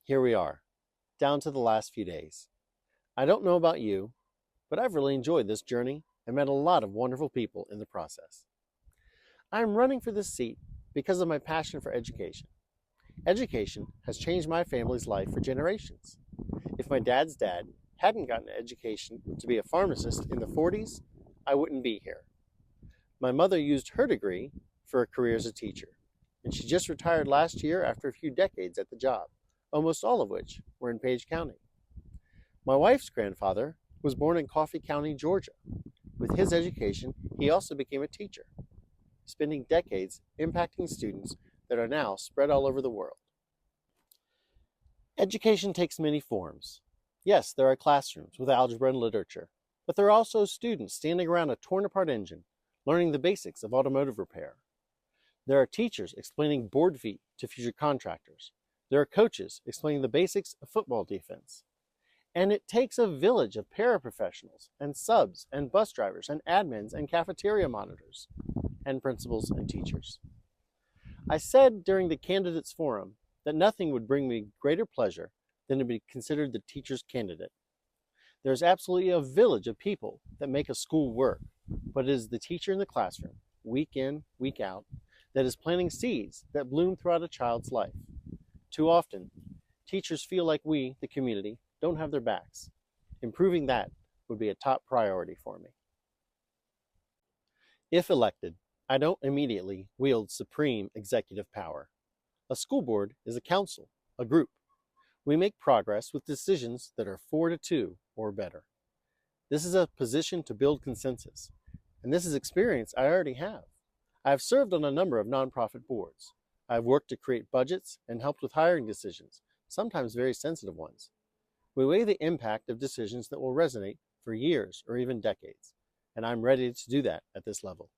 Here we are, down to the last few days. I don't know about you, but I've really enjoyed this journey and met a lot of wonderful people in the process. I'm running for this seat because of my passion for education. Education has changed my family's life for generations. If my dad's dad hadn't gotten an education to be a pharmacist in the 40s, I wouldn't be here. My mother used her degree for a career as a teacher, and she just retired last year after a few decades at the job, almost all of which were in Page County. My wife's grandfather was born in Coffee County, Georgia. With his education, he also became a teacher, spending decades impacting students that are now spread all over the world. Education takes many forms. Yes, there are classrooms with algebra and literature, but there are also students standing around a torn-apart engine, learning the basics of automotive repair. There are teachers explaining board feet to future contractors. There are coaches explaining the basics of football defense. And it takes a village of paraprofessionals and subs and bus drivers and admins and cafeteria monitors and principals and teachers. I said during the candidates forum that nothing would bring me greater pleasure than to be considered the teacher's candidate. There's absolutely a village of people that make a school work, but it is the teacher in the classroom, week in, week out, that is planting seeds that bloom throughout a child's life. Too often, teachers feel like we, the community, don't have their backs. Improving that would be a top priority for me. If elected, I don't immediately wield supreme executive power. A school board is a council, a group. We make progress with decisions that are 4-2 or better. This is a position to build consensus, and this is experience I already have. I have served on a number of nonprofit boards. I have worked to create budgets and helped with hiring decisions, sometimes very sensitive ones. We weigh the impact of decisions that will resonate for years or even decades, and I'm ready to do that at this level.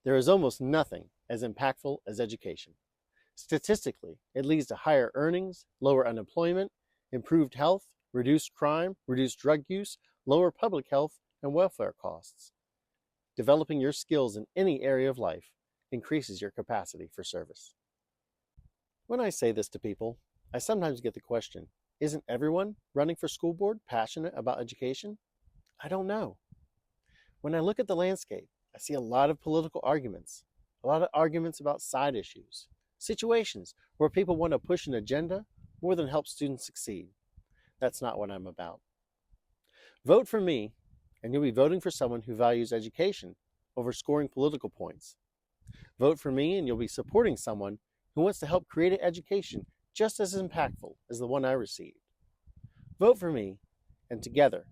There is almost nothing as impactful as education. Statistically, it leads to higher earnings, lower unemployment, improved health, reduced crime, reduced drug use, lower public health and welfare costs. Developing your skills in any area of life increases your capacity for service. When I say this to people, I sometimes get the question, isn't everyone running for school board passionate about education? I don't know. When I look at the landscape, I see a lot of political arguments, a lot of arguments about side issues, situations where people want to push an agenda more than help students succeed. That's not what I'm about. Vote for me, and you'll be voting for someone who values education over scoring political points. Vote for me, and you'll be supporting someone who wants to help create an education just as impactful as the one I received. Vote for me, and together,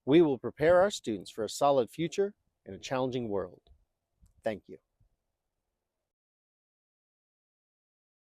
we will prepare our students for a solid future in a challenging world. Thank you.